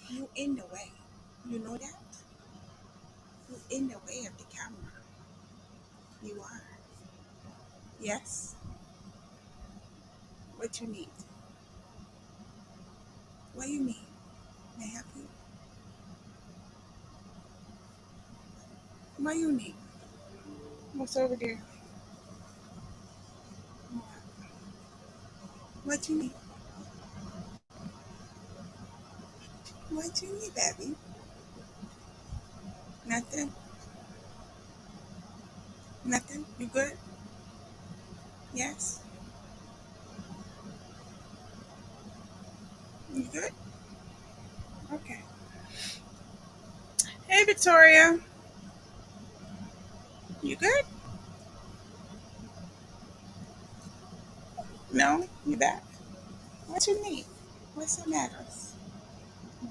You in the way. You know that? You in the way of the camera. You are. Yes. What you need? What you need? May I help you? What you need? What's over there? What you need? What you need, baby? Nothing? Nothing? You good? Yes? You good? Okay. Hey, Victoria. You good? No? You back? What you need? What's the matter?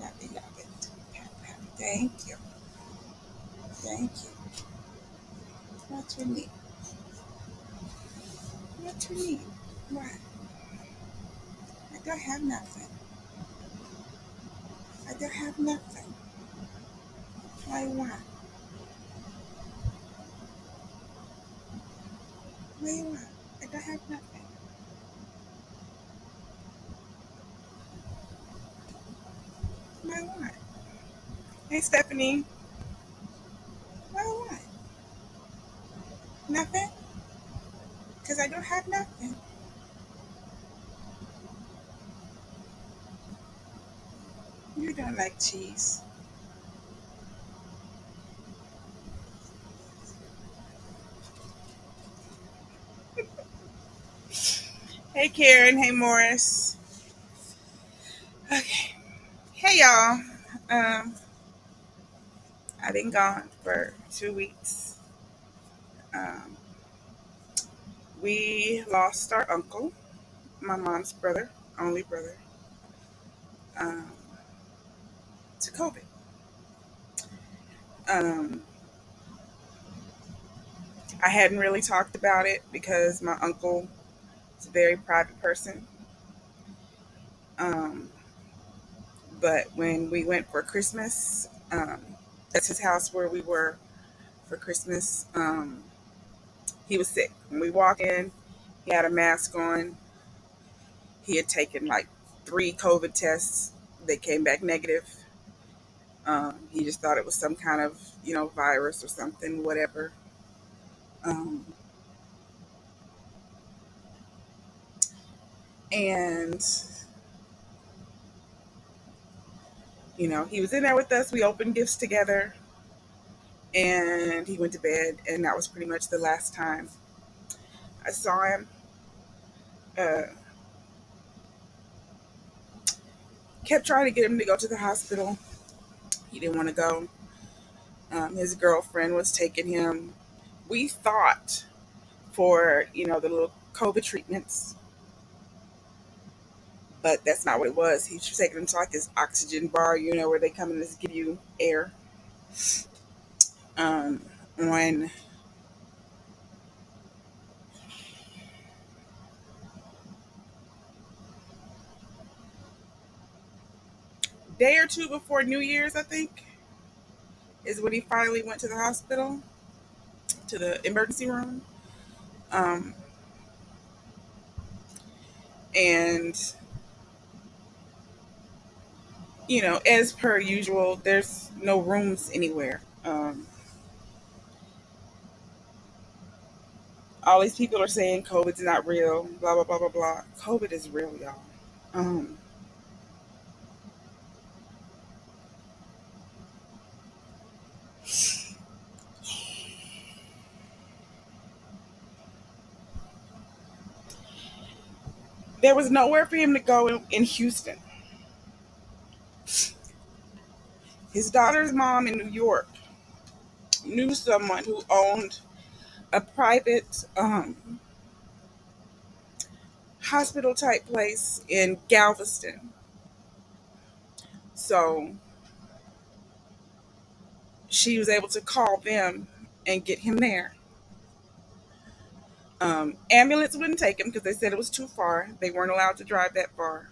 Love it, love it. Pat, pat. Thank you. Thank you. What you need? What you need? What? I don't have nothing. I don't have nothing. What you want? What you want? I don't have nothing. What you want? Hey, Stephanie. What you want? Nothing? Because I don't have nothing. You don't like cheese. Hey, Karen. Hey, Morris. Okay. Hey, y'all. Um, I've been gone for 2 weeks. Um, we lost our uncle, my mom's brother, only brother, um, to COVID. Um, I hadn't really talked about it because my uncle is a very private person. Um, but when we went for Christmas, that's his house where we were for Christmas. He was sick. When we walked in, he had a mask on. He had taken like 3 COVID tests. They came back negative. He just thought it was some kind of, virus or something, whatever. Um, and, he was in there with us. We opened gifts together and he went to bed. And that was pretty much the last time I saw him. Uh, kept trying to get him to go to the hospital. He didn't want to go. His girlfriend was taking him, we thought, for, the little COVID treatments, but that's not what it was. He was taking him to like this oxygen bar, where they come and just give you air. On day or two before New Year's, I think, is when he finally went to the hospital, to the emergency room. Um, and, as per usual, there's no rooms anywhere. All these people are saying COVID's not real, blah, blah, blah, blah, blah. COVID is real, y'all. Um, there was nowhere for him to go in Houston. His daughter's mom in New York knew someone who owned a private hospital type place in Galveston. So she was able to call them and get him there. Ambulance wouldn't take him because they said it was too far. They weren't allowed to drive that far.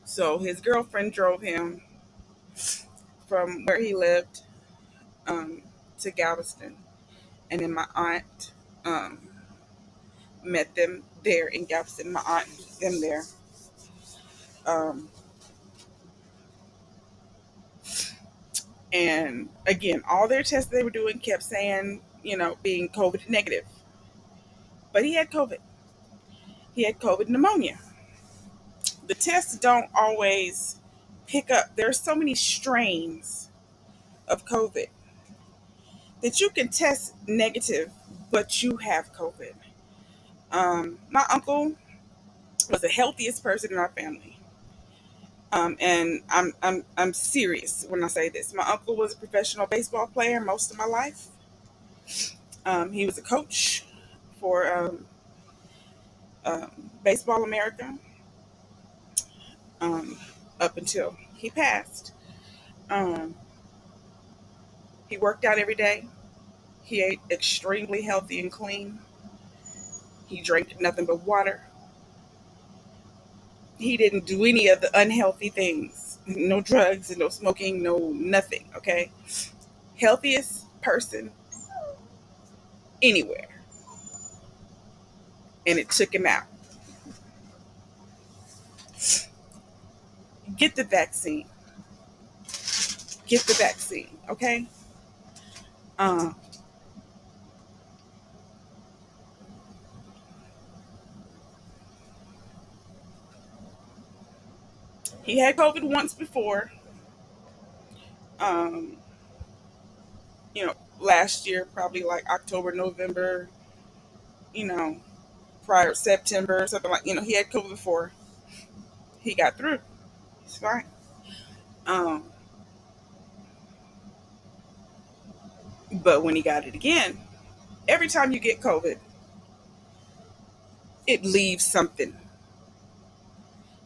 So his girlfriend drove him. from where he lived um, to Galveston, and then my aunt um, met them there in Galveston. My aunt met them there. Um, and again, all their tests they were doing kept saying, being COVID negative. But he had COVID. He had COVID pneumonia. The tests don't always pick up. There are so many strains of COVID that you can test negative, but you have COVID. My uncle was the healthiest person in our family. And I'm serious when I say this. My uncle was a professional baseball player most of my life. He was a coach for Baseball America um, up until he passed. Um, he worked out every day. He ate extremely healthy and clean. He drank nothing but water. He didn't do any of the unhealthy things. No drugs and no smoking, no nothing. Okay, healthiest person anywhere, and it took him out. Get the vaccine. Get the vaccine. Okay. Uh, he had COVID once before. Um, last year, probably like October, November. You know, prior September, something like. He had COVID before. He got through. It's fine. Um, but when he got it again, every time you get COVID, it leaves something.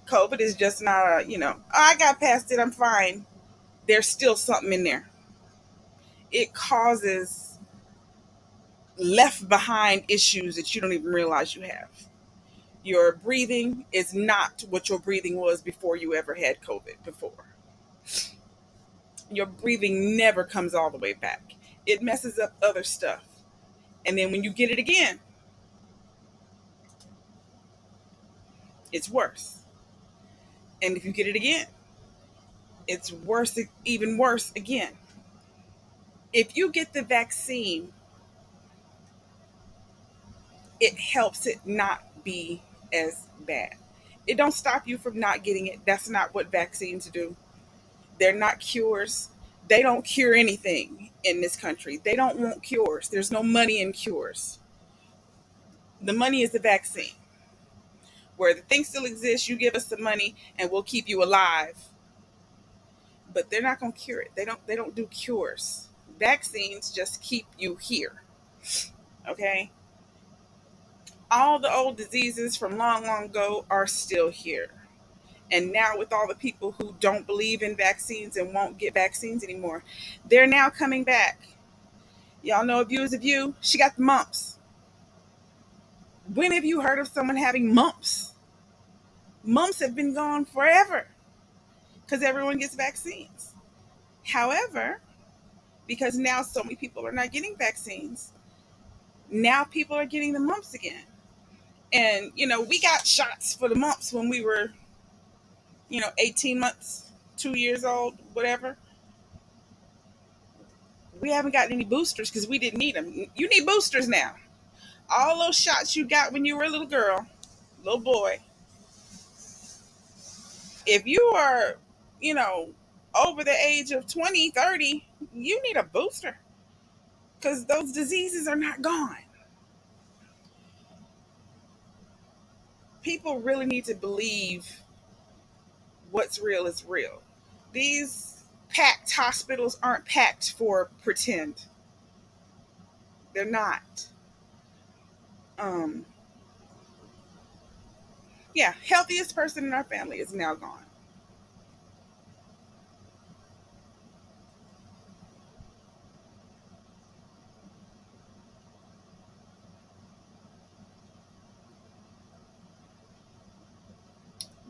COVID is just not I got past it, I'm fine. There's still something in there. It causes left behind issues that you don't even realize you have. Your breathing is not what your breathing was before you ever had COVID before. Your breathing never comes all the way back. It messes up other stuff. And then when you get it again, it's worse. And if you get it again, it's worse, even worse again. If you get the vaccine, it helps it not be as bad. It don't stop you from not getting it. That's not what vaccines do. They're not cures. They don't cure anything in this country. They don't want cures. There's no money in cures. The money is the vaccine. Where the thing still exists, you give us the money and we'll keep you alive. But they're not going to cure it. They don't do cures. Vaccines just keep you here. Okay? All the old diseases from long, long ago are still here. And now, with all the people who don't believe in vaccines and won't get vaccines anymore, they're now coming back. Y'all know Abuse of You? She got the mumps. When have you heard of someone having mumps? Mumps have been gone forever because everyone gets vaccines. However, because now so many people are not getting vaccines, now people are getting the mumps again. And, we got shots for the mumps when we were, 18 months, 2 years old, whatever. We haven't gotten any boosters because we didn't need them. You need boosters now. All those shots you got when you were a little girl, little boy, if you are, you know, over the age of 20, 30, you need a booster because those diseases are not gone. People really need to believe what's real is real. These packed hospitals aren't packed for pretend. They're not. Um, yeah, healthiest person in our family is now gone.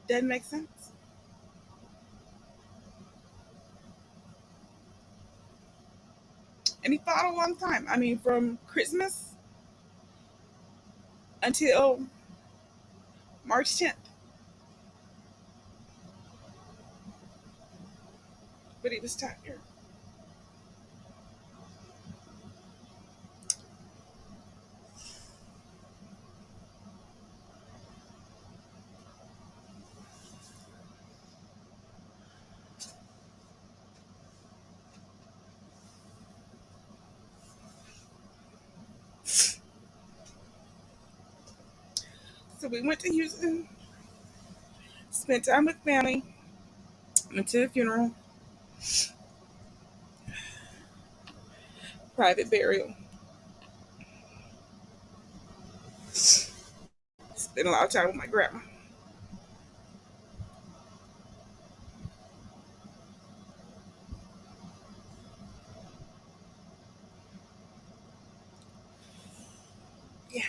Doesn't make sense. And he fought a long time. I mean, from Christmas until March 10th. But he was tired. So we went to Houston, spent time with family, went to the funeral, private burial, spent a lot of time with my grandma. Yeah,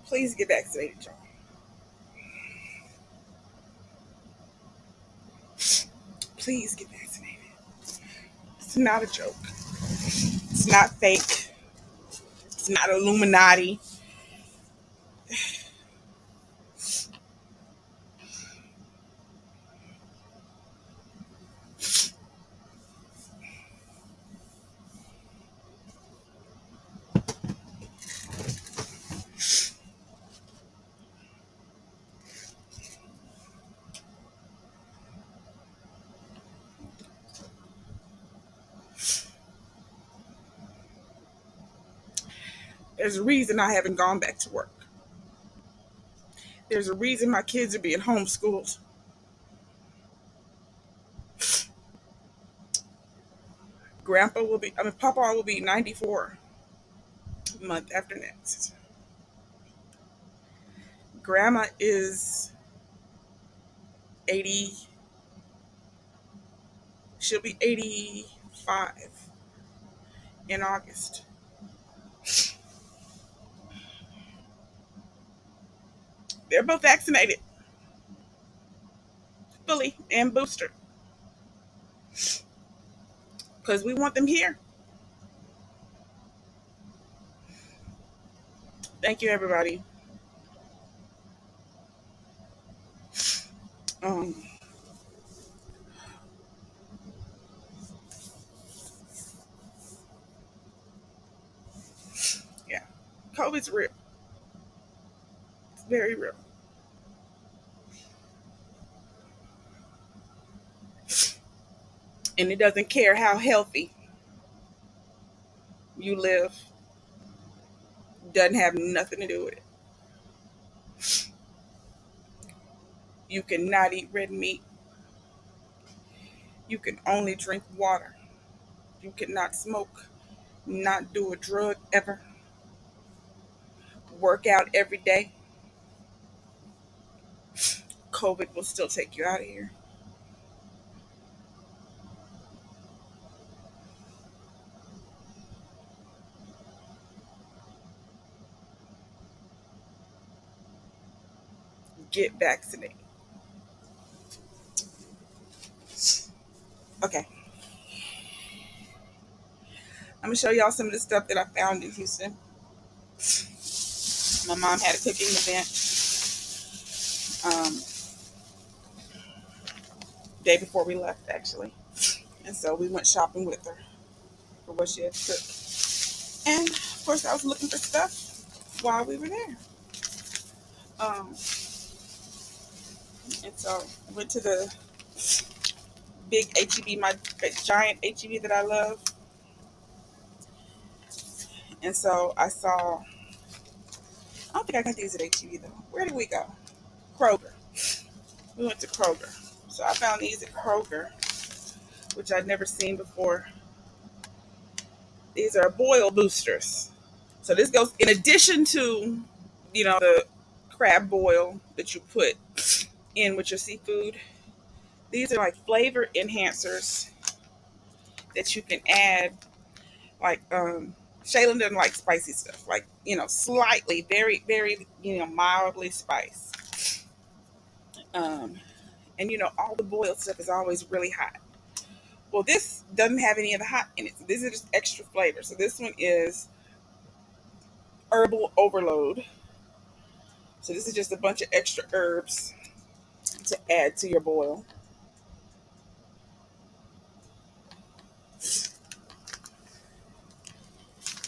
please get vaccinated, y'all. Please get vaccinated. It's not a joke. It's not fake. It's not Illuminati. There's a reason I haven't gone back to work. There's a reason my kids are being homeschooled. Papa will be 94 month after next. Grandma is 80, she'll be 85 in August. They're both vaccinated, fully and booster, because we want them here. Thank you, everybody. Um, yeah, COVID's real. It's very real. And it doesn't care how healthy you live, doesn't have nothing to do with it. You cannot eat red meat. You can only drink water. You cannot smoke, not do a drug ever, work out every day. COVID will still take you out of here. Get vaccinated. Okay, I'm gonna show y'all some of the stuff that I found in Houston. My mom had a cooking event um, day before we left, actually, and so we went shopping with her for what she had to cook. And of course, I was looking for stuff while we were there. Um, And so I went to the big HEB, my giant HEB that I love. And so I saw, I don't think I got these at HEB though. Where did we go? Kroger. We went to Kroger. So I found these at Kroger, which I'd never seen before. These are boil boosters. So this goes in addition to, the crab boil that you put in with your seafood. These are like flavor enhancers that you can add. Like Shaylin doesn't like spicy stuff. Like, slightly, very, very, mildly spiced. Um, and all the boiled stuff is always really hot. Well, this doesn't have any of the hot in it. So this is just extra flavor. So this one is herbal overload. So this is just a bunch of extra herbs to add to your boil.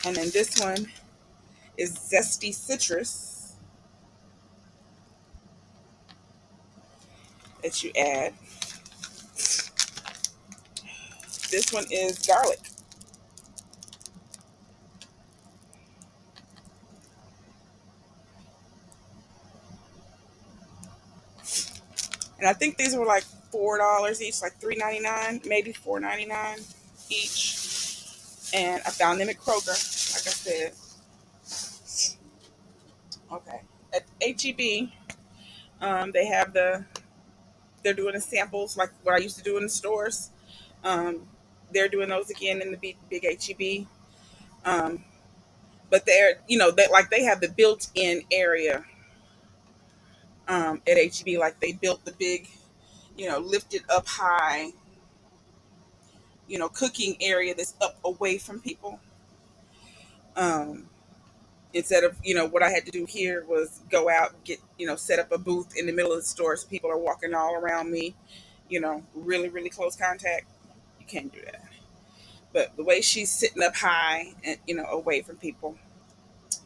And then this one is zesty citrus that you add. This one is garlic. And I think these were like $4 each, like $3.99, maybe $4.99 each. And I found them at Kroger, like I said. Okay. At HEB, they have they're doing the samples like what I used to do in the stores. Um, they're doing those again in the big HEB. Um, but they're, that like they have the built-in area at HEB, like they built the big, lifted up high, cooking area that's up away from people. Um, Instead of, what I had to do here was go out, get, set up a booth in the middle of the store so people are walking all around me, really, really close contact. You can't do that. But the way she's sitting up high and, away from people.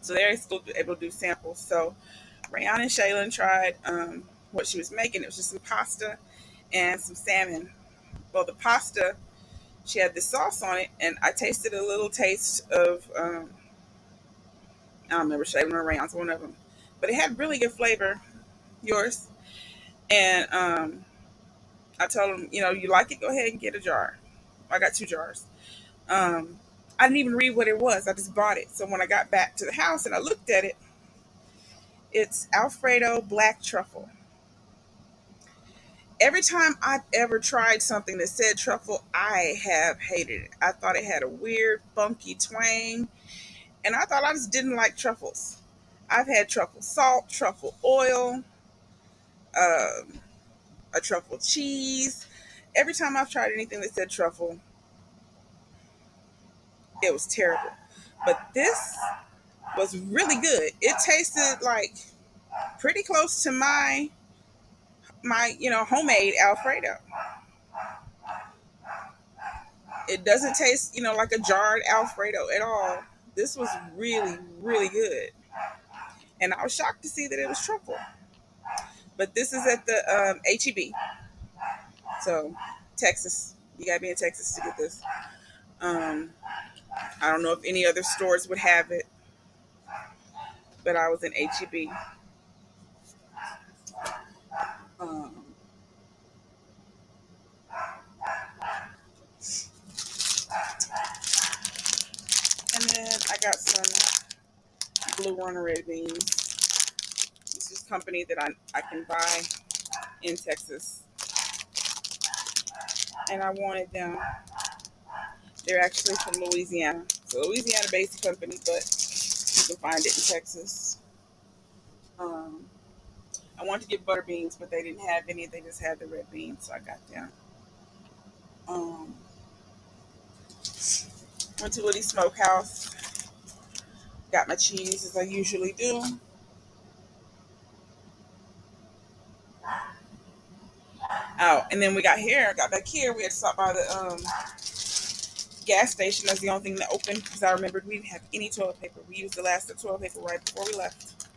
So they're still able to do samples. So Rayon and Shaylin tried what she was making. It was just some pasta and some salmon. Well, the pasta, she had the sauce on it, and I tasted a little taste of, I don't remember Shaylin or Rayon's, one of them. But it had really good flavor, yours. And I told them, you like it, go ahead and get a jar. I got 2 jars. Um, I didn't even read what it was. I just bought it. So when I got back to the house and I looked at it, it's Alfredo black truffle. Every time I've ever tried something that said truffle, I have hated it. I thought it had a weird, funky twang, and I thought I just didn't like truffles. I've had truffle salt, truffle oil, um, a truffle cheese. Every time I've tried anything that said truffle, it was terrible. But this was really good. It tasted like pretty close to my homemade Alfredo. It doesn't taste like a jarred Alfredo at all. This was really, really good, and I was shocked to see that it was truffle. But this is at the HEB, so Texas. You gotta be in Texas to get this. Um, I don't know if any other stores would have it, but I was in HEB. Um, and then I got some blue runner red beans. This is a company that I can buy in Texas, and I wanted them. They're actually from Louisiana. So Louisiana based company, but you can find it in Texas. Um, I wanted to get butter beans, but they didn't have any. They just had the red beans, so I got them. Um, Went to Woody Smokehouse. Got my cheese as I usually do. Oh, and then we got back here. We had to stop by the gas station. That's the only thing that opened because I remembered we didn't have any toilet paper. We used the last of the toilet paper right before we left.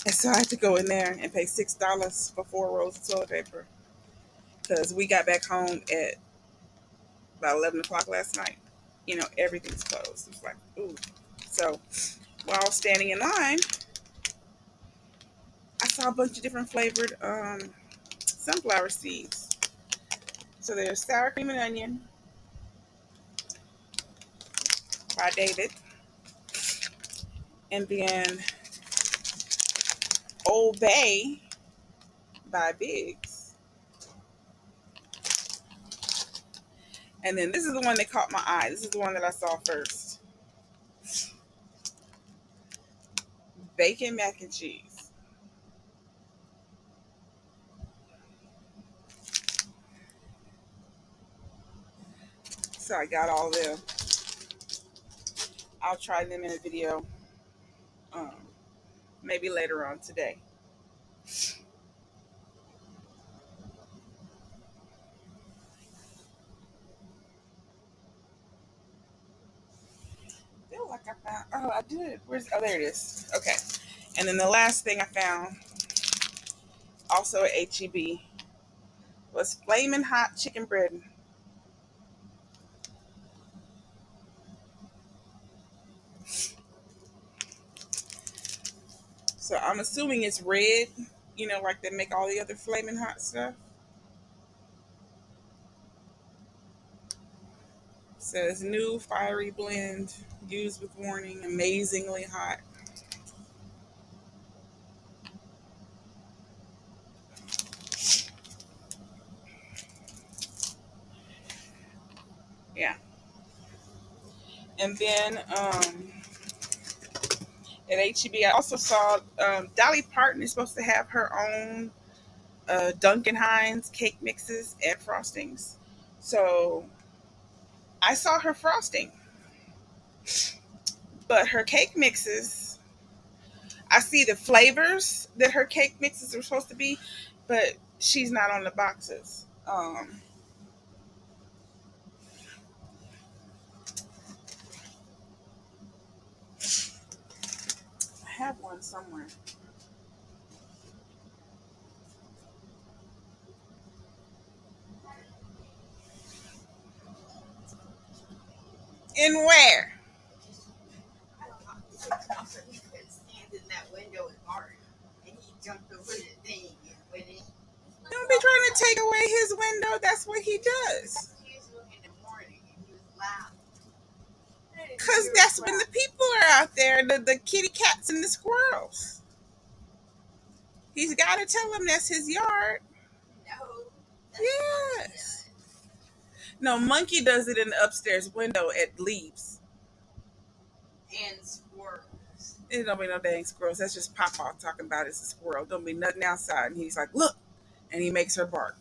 And so I had to go in there and pay $6 for 4 rolls of toilet paper because we got back home at about 11 o'clock last night. Everything's closed. It was like, ooh. So while standing in line, I saw a bunch of different flavored sunflower seeds. So there's sour cream and onion by David, and then Old Bay by Biggs. And then this is the one that caught my eye. This is the one that I saw first. Bacon mac and cheese. So I got all them. I'll try them in a video um, maybe later on today. I feel like I found. Oh, I did. Oh, there it is. Okay. And then the last thing I found, also at HEB, was flaming hot chicken bread. So I'm assuming it's red, like they make all the other flaming hot stuff. Says new fiery blend, used with warning, amazingly hot. Yeah. And then at HEB, I also saw Dolly Parton is supposed to have her own Duncan Hines cake mixes and frostings. So I saw her frosting, but her cake mixes, I see the flavors that her cake mixes are supposed to be, but she's not on the boxes. I have one somewhere. In where? I don't know. He could stand in that window with Parton, and he jumped over the thing and went in. Don't be trying to take away his window. That's what he does. He was looking in the morning, and he was loud. Because that's when the people are out there, the kitty cats and the squirrels. He's got to tell them that's his yard. No. Yes. No, Monkey does it in the upstairs window at Leaves. And squirrels. It don't be no dang squirrels. That's just Papa talking about it's a squirrel. Don't be nothing outside. And he's like, look. And he makes her bark.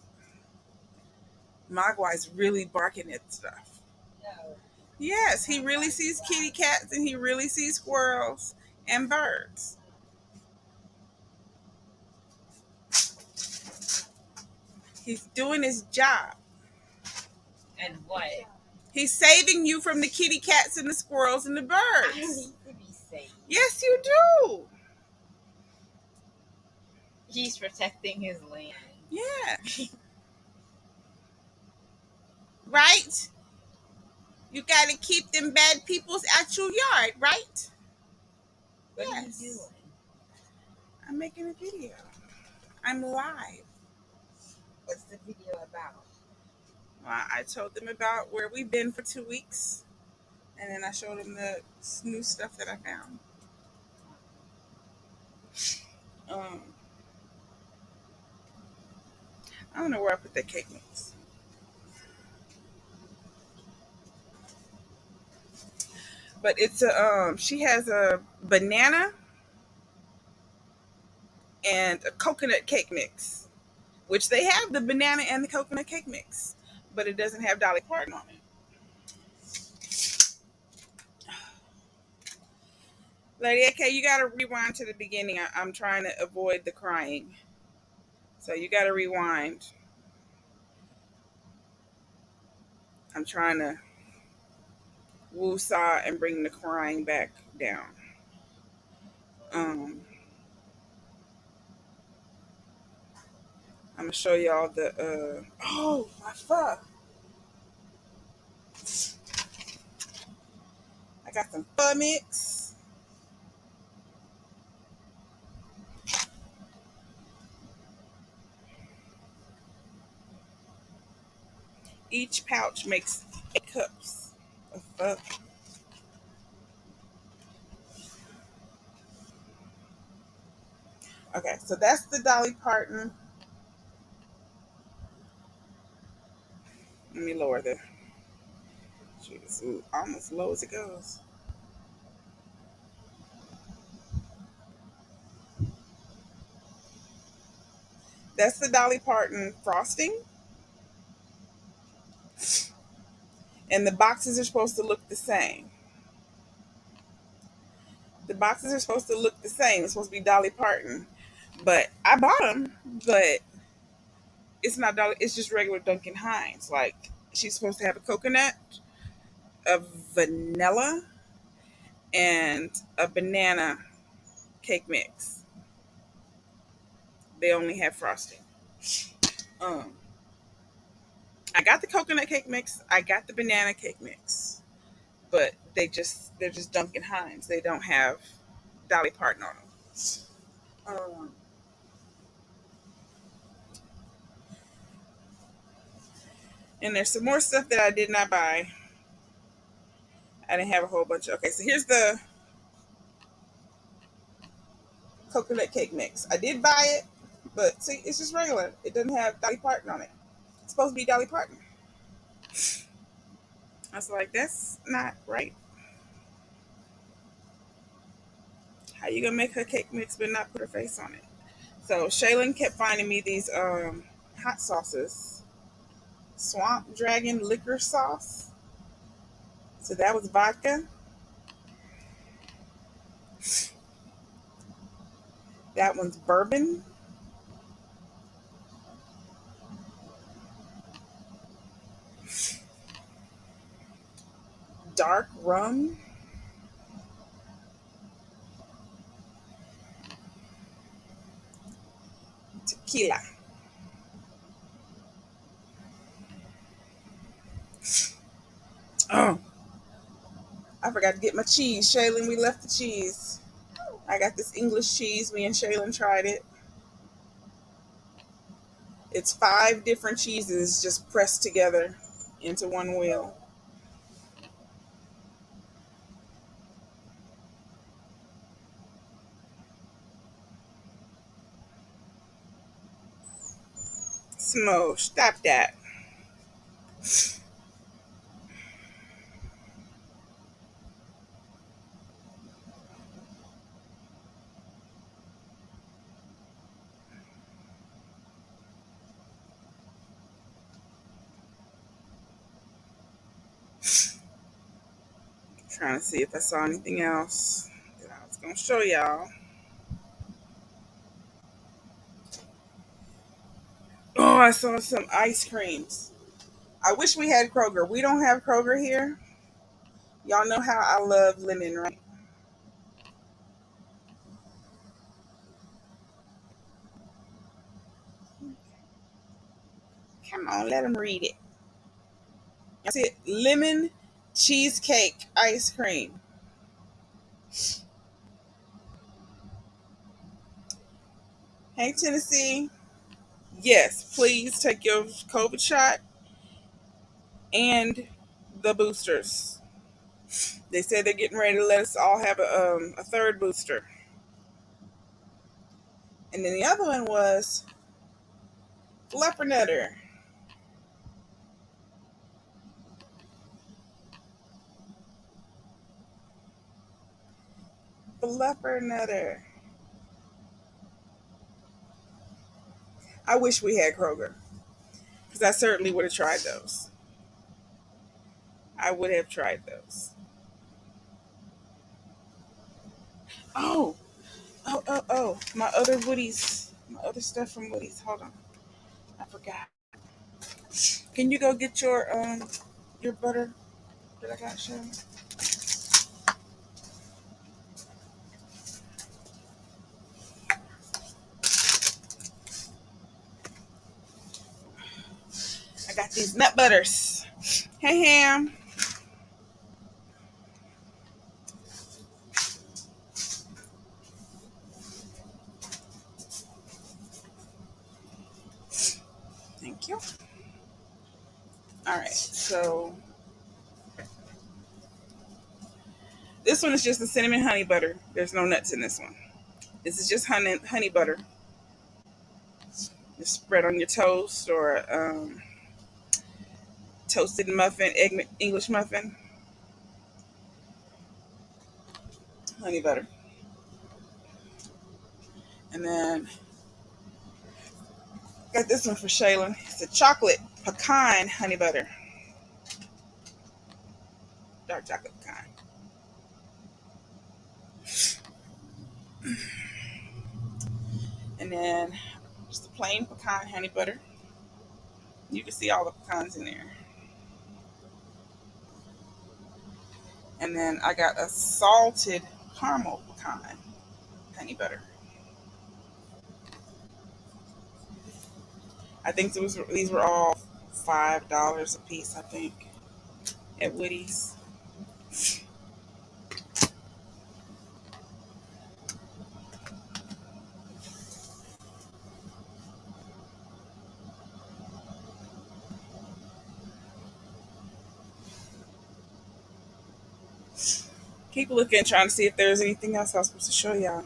Mogwai's really barking at stuff. No. Yes, he really sees kitty cats and he really sees squirrels and birds. He's doing his job. And what? He's saving you from the kitty cats and the squirrels and the birds. I don't need to be saved. Yes, you do. He's protecting his land. Yeah. Right? You got to keep them bad peoples out your yard, right? What are you doing? I'm making a video. I'm live. What's the video about? Well, I told them about where we've been for 2 weeks, and then I showed them the new stuff that I found. I don't know where I put that cake mix. But it's a she has a banana and a coconut cake mix, which they have the banana and the coconut cake mix, but it doesn't have Dolly Parton on it. Lady, okay, you gotta rewind to the beginning. I'm trying to avoid the crying, so you gotta rewind. I'm trying to woo-saw and bring the crying back down. Um, I'm gonna show y'all the oh my fuck. I got some pho mix. Each pouch makes 8 cups of pho. Okay, so that's the Dolly Parton. Let me lower the. Jeez, ooh, almost low as it goes. That's the Dolly Parton frosting, and the boxes are supposed to look the same. The boxes are supposed to look the same. It's supposed to be Dolly Parton, but I bought them, but it's not Dolly. It's just regular Duncan Hines. Like she's supposed to have a coconut, a vanilla, and a banana cake mix. They only have frosting. Um, I got the coconut cake mix. I got the banana cake mix, but they're just Duncan Hines. They don't have Dolly Parton on them. Um, and there's some more stuff that I did not buy. I didn't have a whole bunch of. Okay, so here's the coconut cake mix. I did buy it, but see, it's just regular. It doesn't have Dolly Parton on it. It's supposed to be Dolly Parton. I was like, that's not right. How you gonna make her cake mix but not put her face on it? So Shaylin kept finding me these hot sauces. Swamp Dragon liquor sauce. So that was vodka. That one's bourbon. Dark rum. Tequila. Oh, I forgot to get my cheese. Shaylin, we left the cheese. I got this English cheese. Me and Shaylin tried it. It's 5 different cheeses just pressed together into one wheel. Smo, stop that. Trying to see if I saw anything else that I was gonna show y'all. Oh, I saw some ice creams. I wish we had Kroger. We don't have Kroger here. Y'all know how I love lemon, right? Come on, let them read it. That's it. Lemon cheesecake ice cream. Hey, Tennessee. Yes, please take your COVID shot and the boosters. They said they're getting ready to let us all have a third booster. And then the other one was fluffernutter. Fluffernutter. I wish we had Kroger because I certainly would have tried those. I would have tried those. Oh, oh. My other Woody's, my other stuff from Woody's. Hold on. I forgot. Can you go get your butter that I got, Sharon? got these nut butters. Hey, Ham. Thank you. All right, so this one is just the cinnamon honey butter. There's no nuts in this one. This is just honey butter. Just spread on your toast or toasted muffin, English muffin, honey butter. And then got this one for Shaylin. It's a chocolate pecan honey butter. Dark chocolate pecan. And then just a plain pecan honey butter. You can see all the pecans in there. And then I got a salted caramel pecan honey butter. I think these were all $5 a piece, I think, at Woody's. Keep looking, trying to see if there's anything else I was supposed to show y'all.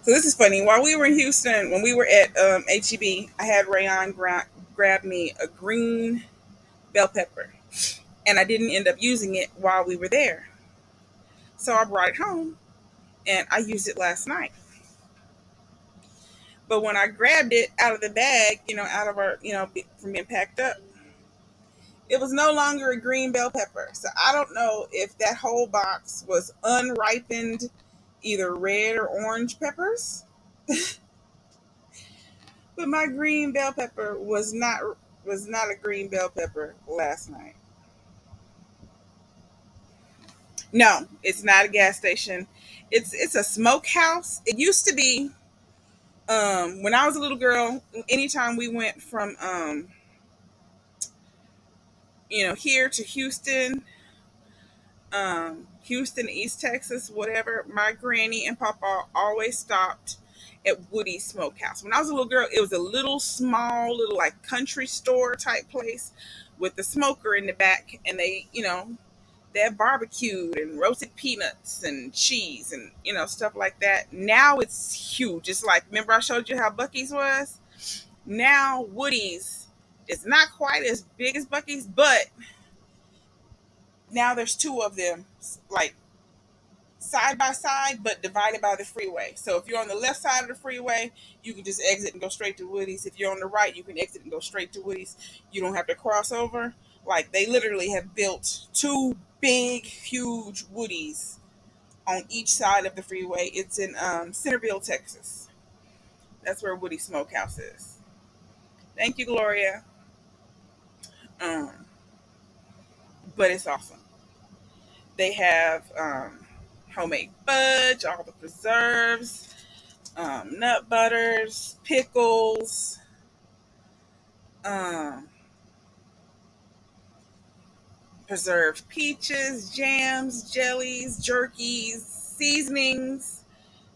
So this is funny. While we were in Houston, when we were at HEB, I had Rayon grab me a green bell pepper, and I didn't end up using it while we were there. So I brought it home, and I used it last night. But when I grabbed it out of the bag, out of our, from being packed up, it was no longer a green bell pepper. So I don't know if that whole box was unripened, either red or orange peppers. But my green bell pepper was not a green bell pepper last night. No, it's not a gas station. It's a smokehouse. It used to be when I was a little girl, anytime we went from here to Houston, East Texas, whatever, my granny and papa always stopped at Woody's Smokehouse. When I was a little girl, it was a little small, little like country store type place with the smoker in the back, and they have barbecued and roasted peanuts and cheese and stuff like that. Now it's huge. It's like, remember I showed you how Buc-ee's was? Now Woody's is not quite as big as Buc-ee's, but now there's two of them, like side by side, but divided by the freeway. So if you're on the left side of the freeway, you can just exit and go straight to Woody's. If you're on the right, you can exit and go straight to Woody's. You don't have to cross over. Like, they literally have built two big, huge Woody's on each side of the freeway. It's in Centerville, Texas. That's where Woody Smokehouse is. Thank you, Gloria. Um, but it's awesome. They have homemade fudge, all the preserves, nut butters, pickles, um, preserved peaches, jams, jellies, jerkies, seasonings.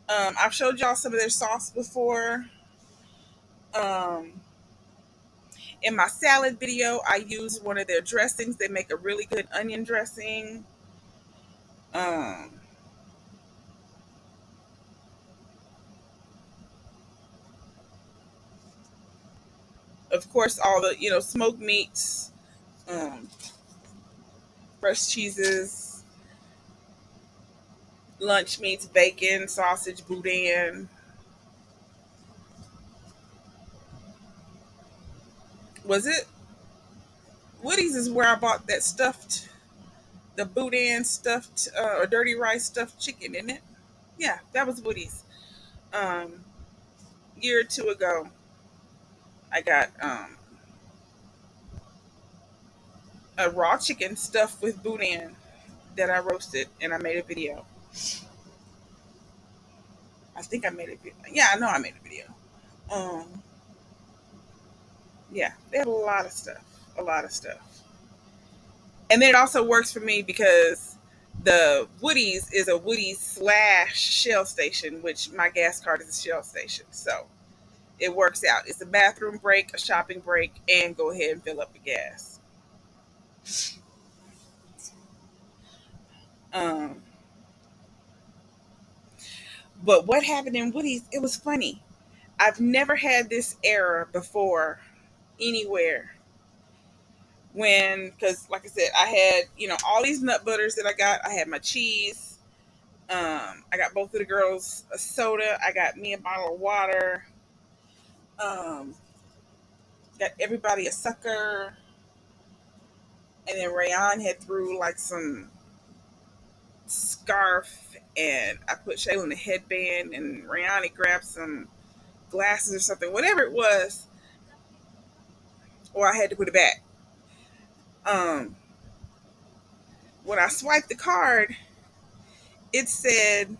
I've showed y'all some of their sauce before. Um, in my salad video, I use one of their dressings. They make a really good onion dressing. Um, of course, all the smoked meats, um, fresh cheeses, lunch meats, bacon, sausage, boudin. Was it Woody's? Is where I bought that the boudin stuffed or dirty rice stuffed chicken, isn't it? Yeah, that was Woody's. Um, year or two ago, I got a raw chicken stuffed with boudin that I roasted, and I made a video. I think I made a video. Yeah, I know I made a video. Um, yeah, they have a lot of stuff. A lot of stuff. And then it also works for me because the Woody's is a Woody's slash Shell station, which my gas card is a Shell station. So it works out. It's a bathroom break, a shopping break, and go ahead and fill up the gas. Um, but what happened in Woody's, it was funny. I've never had this error before anywhere. When, because like I said, I had, all these nut butters that I got. I had my cheese. I got both of the girls a soda. I got me a bottle of water. Um, got everybody a sucker. And then Rayon had threw like some scarf, and I put Shayla in a headband, and Rayon had grabbed some glasses or something, whatever it was, or I had to put it back. Um, when I swiped the card, it said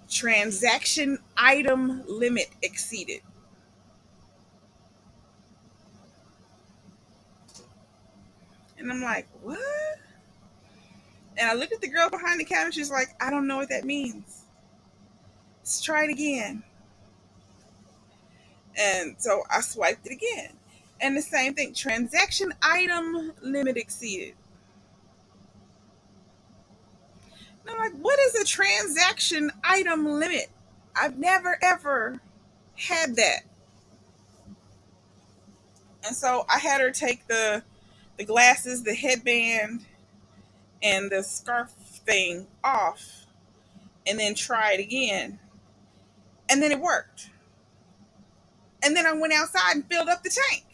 transaction item limit exceeded. And I'm like, what? And I looked at the girl behind the counter. She's like, I don't know what that means. Let's try it again. And so I swiped it again. And the same thing, transaction item limit exceeded. And I'm like, what is a transaction item limit? I've never ever had that. And so I had her take the glasses, the headband, and the scarf thing off, and then try it again. And then it worked. And then I went outside and filled up the tank.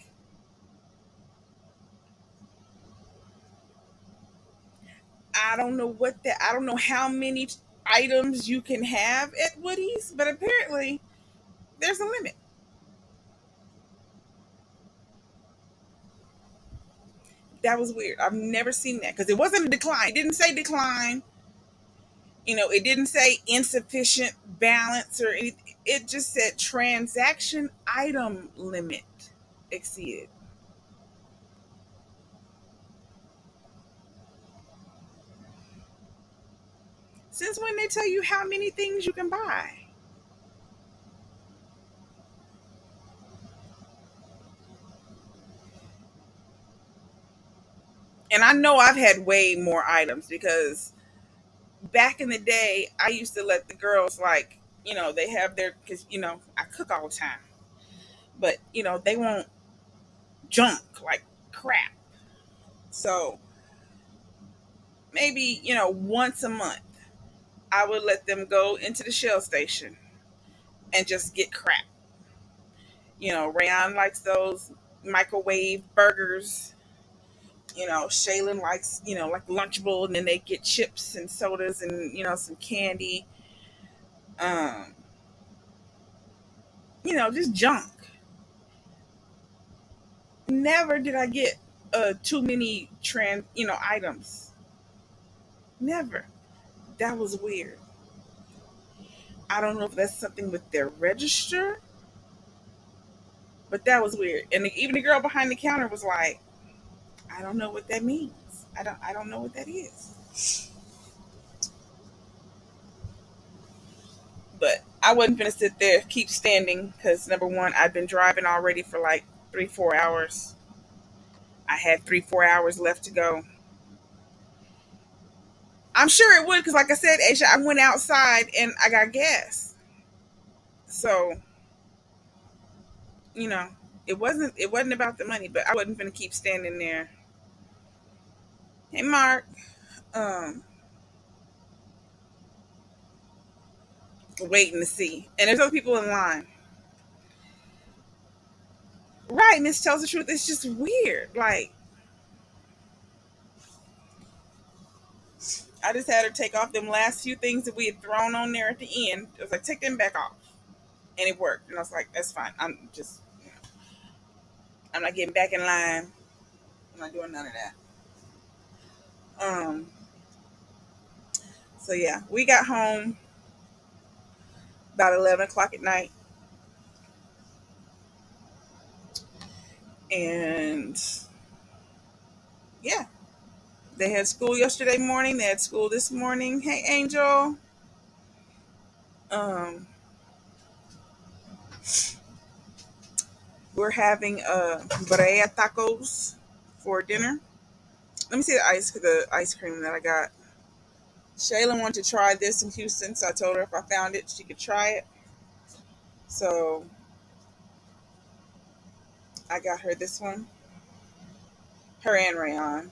I don't know how many items you can have at Woody's, but apparently there's a limit. That was weird. I've never seen that because it wasn't a decline. It didn't say decline. It didn't say insufficient balance or anything. It just said transaction item limit exceeded. Since when they tell you how many things you can buy? And I know I've had way more items because back in the day, I used to let the girls, like, they have their, because, I cook all the time, but, they won't junk like crap. So maybe, once a month, I would let them go into the Shell station and just get crap. Rayon likes those microwave burgers. Shaylin likes, like Lunchable, and then they get chips and sodas and, some candy. Um, just junk. Never did I get too many items. Never. That was weird. I don't know if that's something with their register, but that was weird. And even the girl behind the counter was like, I don't know what that means. I don't know what that is. But I wasn't gonna sit there keep standing because number one, I've been driving already for like 3-4 hours. I had 3-4 hours left to go. I'm sure it would because, like I said, Aisha, I went outside and I got gas. So you know, it wasn't about the money, but I wasn't gonna keep standing there. Hey, Mark, um, waiting to see, and there's other people in line. Right, Miss tells the truth. It's just weird. Like, I just had her take off them last few things that we had thrown on there at the end. I was like, take them back off, and it worked. And I was like, that's fine. I'm not getting back in line. I'm not doing none of that. Um, So yeah, we got home about 11 o'clock at night, and yeah, they had school yesterday morning. They had school this morning. Hey, Angel. Um, we're having brea tacos for dinner. Let me see the ice cream that I got. Shayla wanted to try this in Houston, so I told her if I found it, she could try it. So I got her this one. Her and Rayon.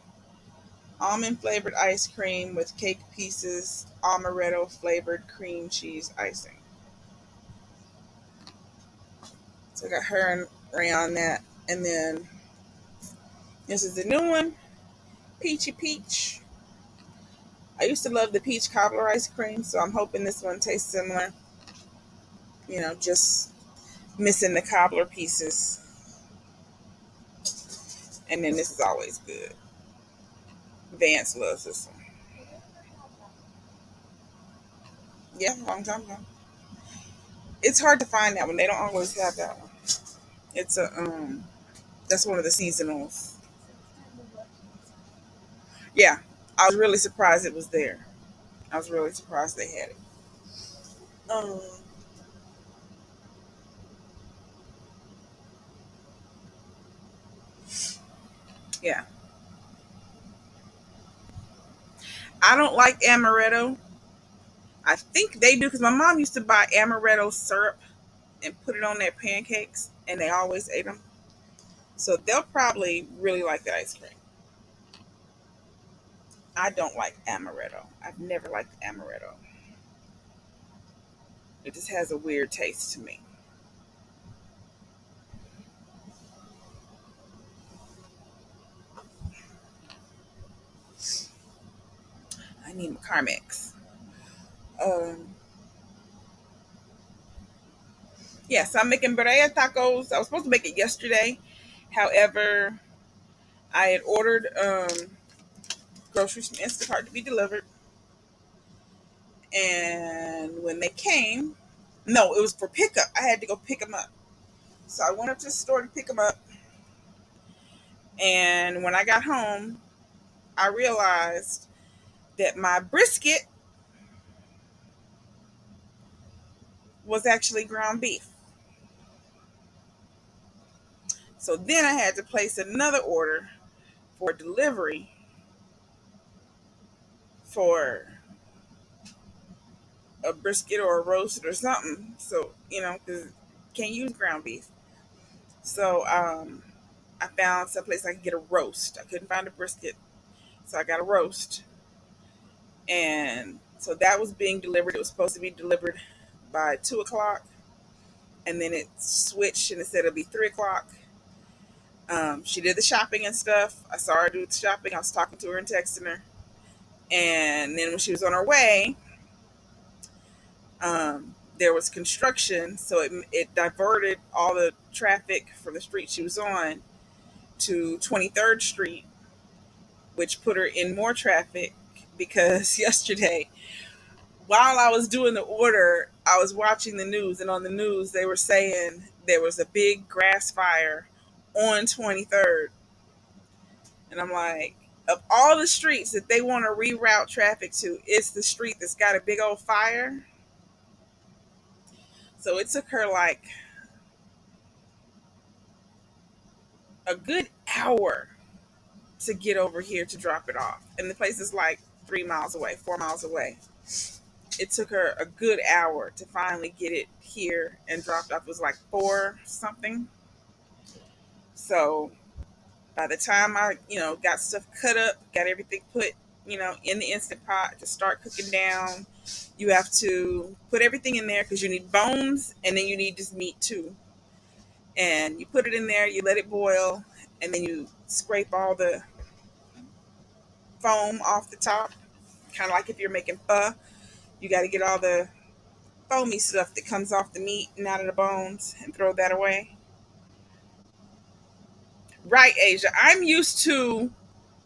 Almond flavored ice cream with cake pieces, amaretto flavored cream cheese icing. So I got her and Rayon that. And then this is the new one, Peachy Peach. I used to love the peach cobbler ice cream, so I'm hoping this one tastes similar. Just missing the cobbler pieces. And then this is always good. Vance loves this one. Yeah, long time ago. It's hard to find that one. They don't always have that one. It's a that's one of the seasonals. Yeah, I was really surprised it was there. I was really surprised they had it. Um, yeah, I don't like amaretto. I think they do because my mom used to buy amaretto syrup and put it on their pancakes, and they always ate them. So they'll probably really like the ice cream. I don't like amaretto. I've never liked amaretto. It just has a weird taste to me. I need my Carmex. Um, yeah, so I'm making birria tacos. I was supposed to make it yesterday. However, I had ordered groceries from Instacart to be delivered. And when they came, no, it was for pickup. I had to go pick them up. So I went up to the store to pick them up. And when I got home, I realized that my brisket was actually ground beef. So then I had to place another order for delivery for a brisket or a roast or something. So, because can't use ground beef. So I found someplace I could get a roast. I couldn't find a brisket. So I got a roast. And so that was being delivered. It was supposed to be delivered by 2 o'clock. And then it switched and it said it'll be 3 o'clock. She did the shopping and stuff. I saw her do the shopping. I was talking to her and texting her. And then when she was on her way, there was construction, so it diverted all the traffic from the street she was on to 23rd Street, which put her in more traffic because yesterday, while I was doing the order, I was watching the news, and on the news, they were saying there was a big grass fire on 23rd. And I'm like, of all the streets that they want to reroute traffic to, it's the street that's got a big old fire. So it took her like a good hour to get over here to drop it off. And the place is like 3 miles away, 4 miles away. It took her a good hour to finally get it here and dropped off. It was like four something. So by the time I, got stuff cut up, got everything put, in the instant pot to start cooking down, you have to put everything in there because you need bones and then you need just meat too. And you put it in there, you let it boil, and then you scrape all the foam off the top, kind of like if you're making pho. You got to get all the foamy stuff that comes off the meat and out of the bones and throw that away. Right, Asia. I'm used to,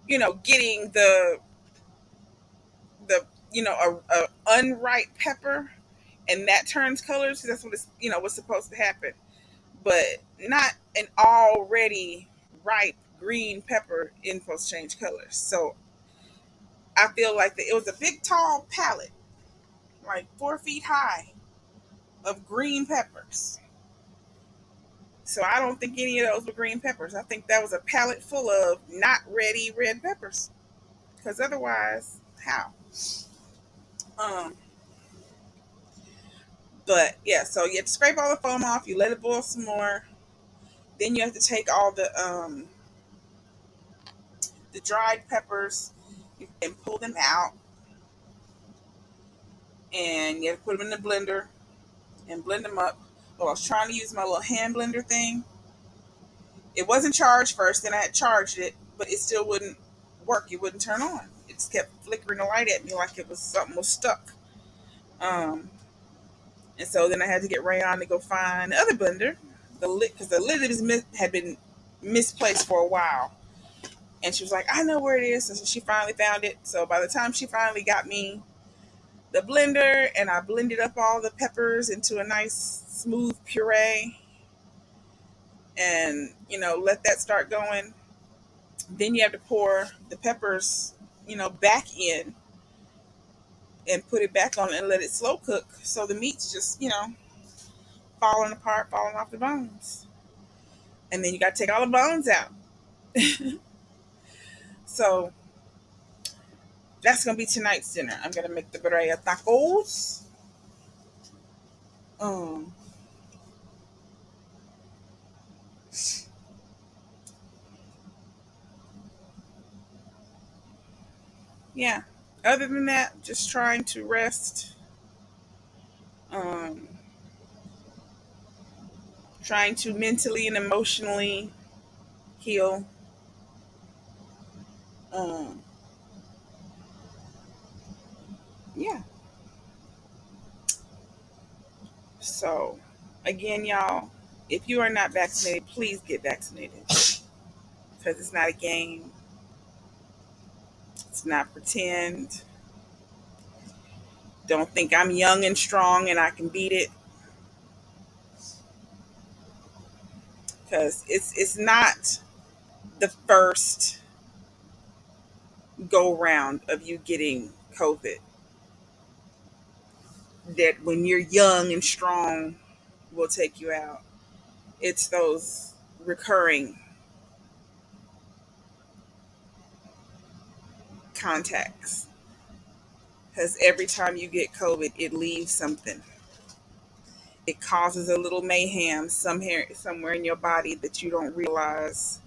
getting the a unripe pepper, and that turns colors. That's what it's what's supposed to happen. But not an already ripe green pepper in supposed to change colors. So I feel like it was a big tall pallet, like 4 feet high, of green peppers. So I don't think any of those were green peppers. I think that was a pallet full of not ready red peppers. Because otherwise, how? Um, but yeah, so you have to scrape all the foam off. You let it boil some more. Then you have to take all the dried peppers and pull them out, and you have to put them in the blender and blend them up. Well, I was trying to use my little hand blender thing. It wasn't charged first, then I had charged it, but it still wouldn't work. It wouldn't turn on. It just kept flickering the light at me like it was something was stuck. Um, and so then I had to get Rayon to go find the other blender, the lid, because the lid had been misplaced for a while. And she was like, "I know where it is." And so she finally found it. So by the time she finally got me the blender, and I blended up all the peppers into a nice smooth puree, and let that start going. Then you have to pour the peppers, back in and put it back on and let it slow cook. So the meat's just, falling apart, falling off the bones. And then you got to take all the bones out. So that's going to be tonight's dinner. I'm going to make the birria tacos. Um, yeah. Other than that, just trying to rest. Um, Trying to mentally and emotionally heal. Um, yeah. So, again, y'all, if you are not vaccinated, please get vaccinated because it's not a game. It's not pretend. Don't think I'm young and strong and I can beat it because it's not the first go round of you getting COVID that when you're young and strong will take you out. It's those recurring contacts because every time you get COVID, it leaves something. It causes a little mayhem somewhere in your body that you don't realize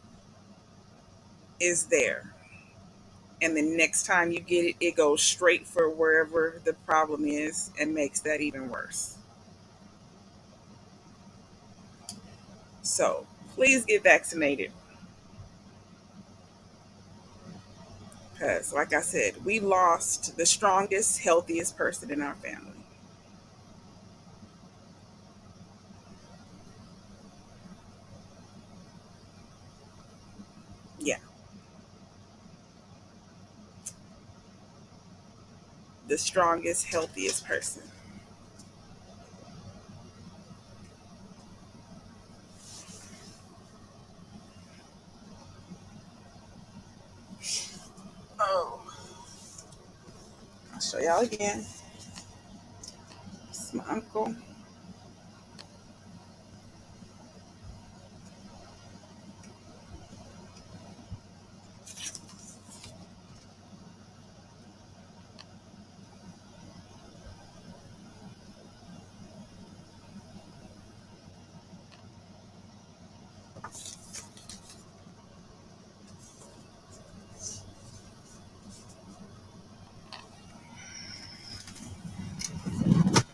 is there. And the next time you get it, it goes straight for wherever the problem is and makes that even worse. So please get vaccinated because, like I said, we lost the strongest, healthiest person in our family. Yeah, the strongest, healthiest person. Oh, I'll show y'all again. It's my uncle.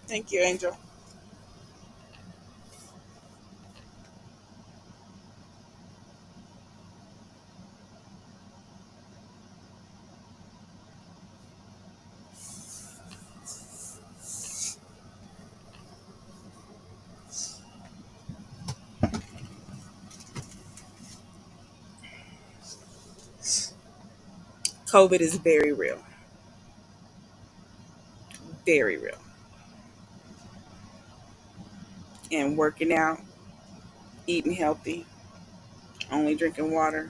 Thank you, Angel. COVID is very real. Very real. And working out, eating healthy, only drinking water,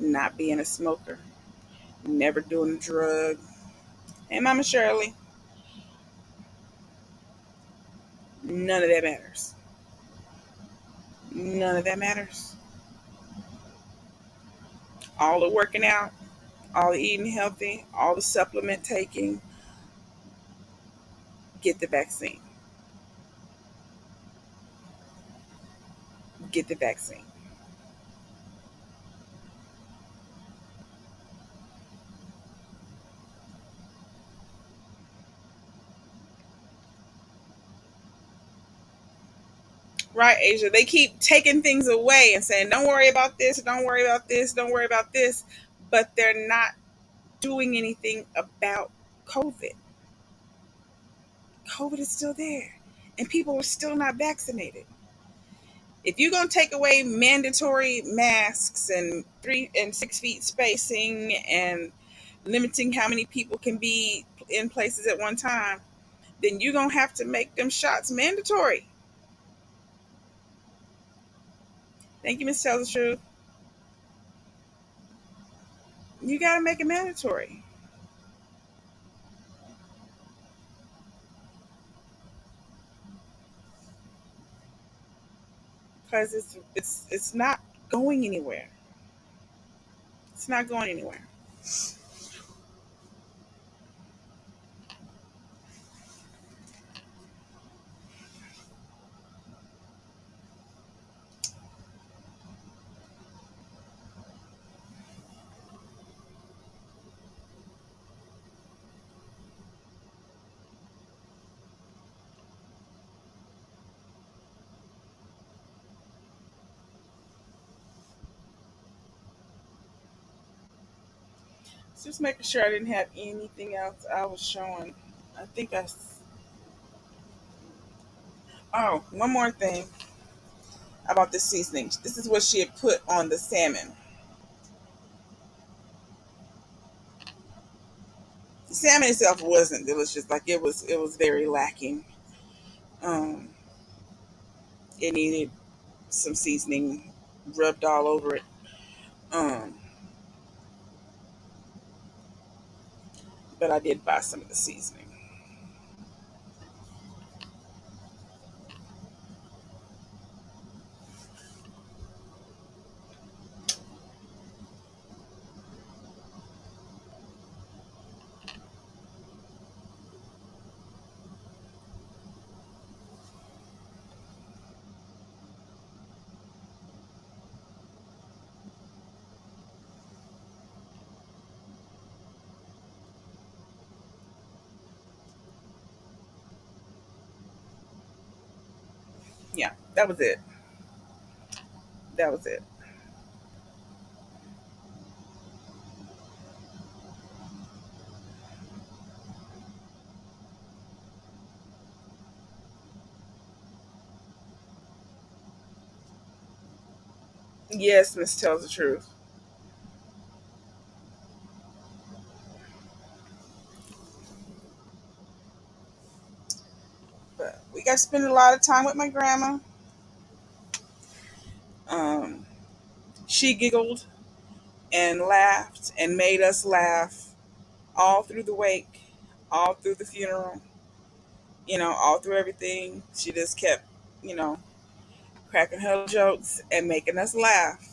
not being a smoker, never doing a drug. Hey, Mama Shirley, none of that matters. None of that matters. All the working out, all the eating healthy, all the supplement taking, get the vaccine. Get the vaccine. Right, Asia? They keep taking things away and saying, don't worry about this, don't worry about this, don't worry about this. But they're not doing anything about COVID. COVID is still there. And people are still not vaccinated. If you're going to take away mandatory masks and 3 and 6 feet spacing and limiting how many people can be in places at one time, then you're going to have to make them shots mandatory. Thank you, Miss Tell the Truth. You got to make it mandatory because it's not going anywhere. It's not going anywhere. Just making sure I didn't have anything else I was showing. I think I. Oh, one more thing about the seasoning. This is what she had put on the salmon. The salmon itself wasn't delicious. Like it was very lacking. Um, it needed some seasoning rubbed all over it. Um, but I did buy some of the seasoning. Yeah, that was it. That was it. Yes, Miss tells the truth. But we got to spend a lot of time with my grandma. Um, she giggled and laughed and made us laugh all through the wake, all through the funeral, all through everything. She just kept, you know, cracking her jokes and making us laugh.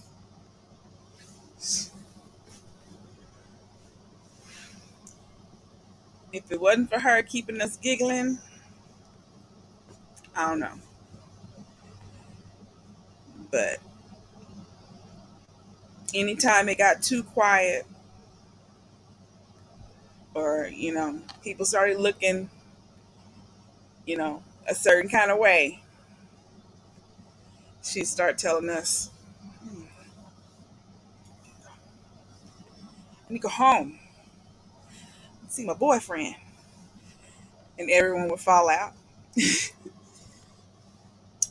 If it wasn't for her keeping us giggling, I don't know. But anytime it got too quiet or, people started looking, a certain kind of way, she'd start telling us, I need to go home, see my boyfriend. And everyone would fall out.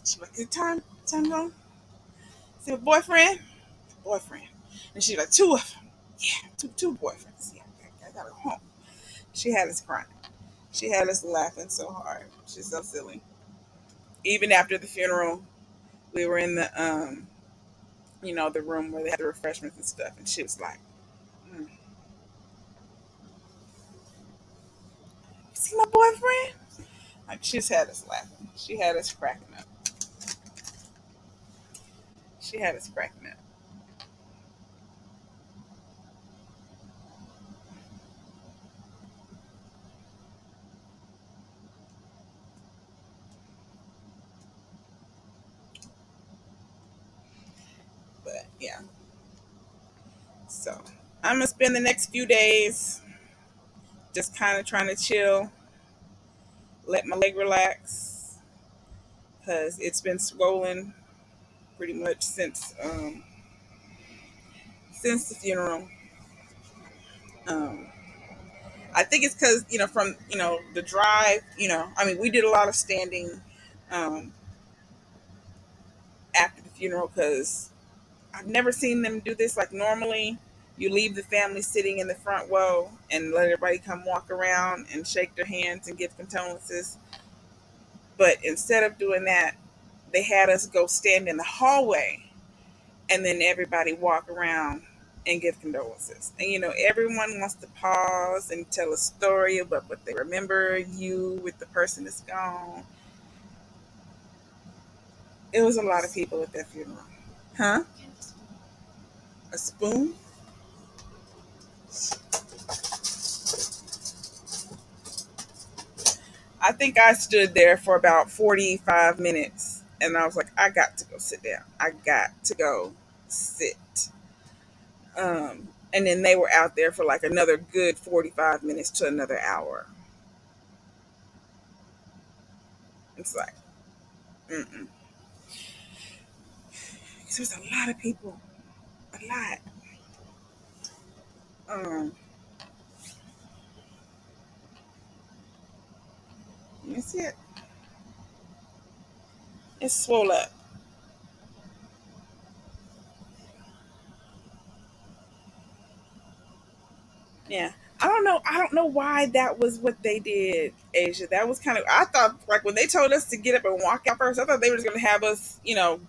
She's like, is it time to go see my boyfriend? Boyfriend. And she's like, two of them. Yeah, two boyfriends. Yeah, I gotta go home. She had us crying. She had us laughing so hard. She's so silly. Even after the funeral, we were in the room where they had the refreshments and stuff, and she was like, "You see my boyfriend?" Like she just had us laughing. She had us cracking up. She had us cracking up. But yeah, so I'm gonna spend the next few days just kind of trying to chill, let my leg relax, because it's been swollen pretty much since the funeral. Um, I think it's because from the drive. I mean, we did a lot of standing um, after the funeral because I've never seen them do this. Like normally, you leave the family sitting in the front row and let everybody come walk around and shake their hands and give condolences. But instead of doing that, they had us go stand in the hallway and then everybody walk around and give condolences. And everyone wants to pause and tell a story about what they remember you with the person that's gone. It was a lot of people at that funeral. Huh? A spoon? I think I stood there for about 45 minutes and I was like, I got to go sit down. I got to go sit. And then they were out there for like another good 45 minutes to another hour. It's like, mm-mm. There was a lot of people. A lot. Um, that's it. It's swole up. Yeah. I don't know. I don't know why that was what they did, Asia. That was kind of. I thought like when they told us to get up and walk out first. I thought they were just going to have us,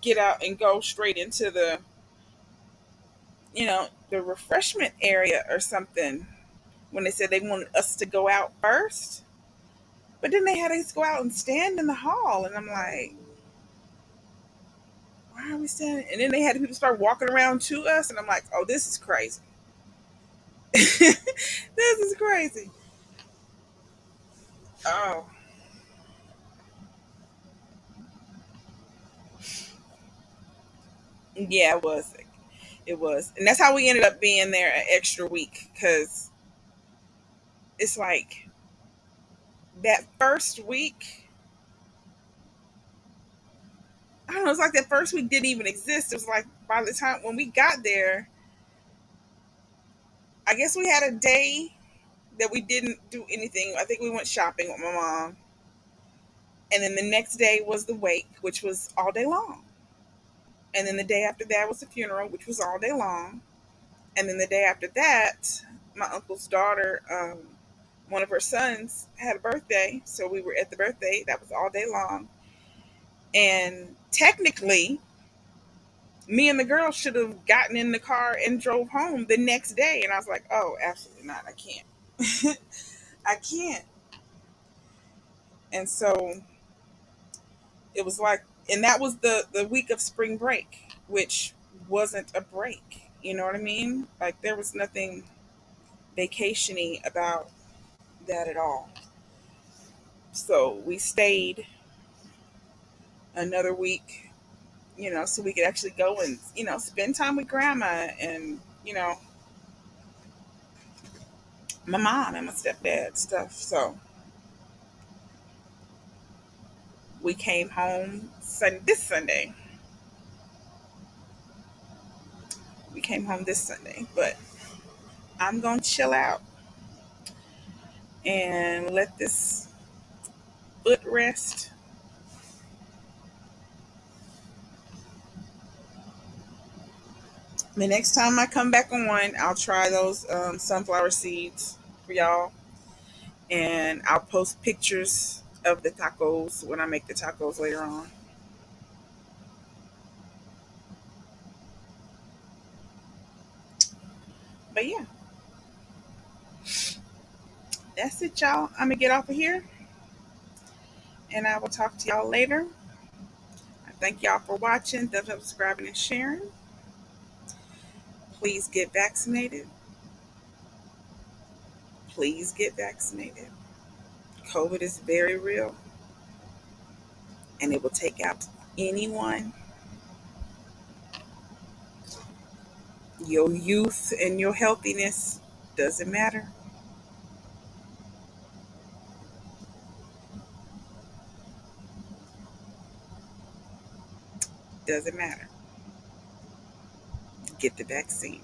get out and go straight into the refreshment area or something. When they said they wanted us to go out first, but then they had us go out and stand in the hall, and I'm like, why are we standing? And then they had people start walking around to us, and I'm like, oh, this is crazy. This is crazy. Oh, yeah, it was. It was. And that's how we ended up being there an extra week because it's like that first week, I don't know, it's like that first week didn't even exist. It was like by the time when we got there, I guess we had a day that we didn't do anything. I think we went shopping with my mom. And then the next day was the wake, which was all day long. And then the day after that was the funeral, which was all day long. And then the day after that, my uncle's daughter, one of her sons, had a birthday. So we were at the birthday. That was all day long. And technically, me and the girl should have gotten in the car and drove home the next day. And I was like, oh, absolutely not. I can't. I can't. And so it was like, and that was the week of spring break, which wasn't a break. You know what I mean? Like there was nothing vacationy about that at all. So we stayed another week, so we could actually go and spend time with grandma and my mom and my stepdad stuff. So we came home this Sunday. We came home this Sunday, but I'm gonna chill out and let this foot rest. The next time I come back on, I'll try those sunflower seeds for y'all, And I'll post pictures of the tacos when I make the tacos later on. But yeah, that's it, y'all. I'm gonna get off of here, and I will talk to y'all later. I thank y'all for watching, definitely subscribing and sharing. Please get vaccinated. Please get vaccinated. COVID is very real, and it will take out anyone. Your youth and your healthiness doesn't matter. Doesn't matter. Get the vaccine.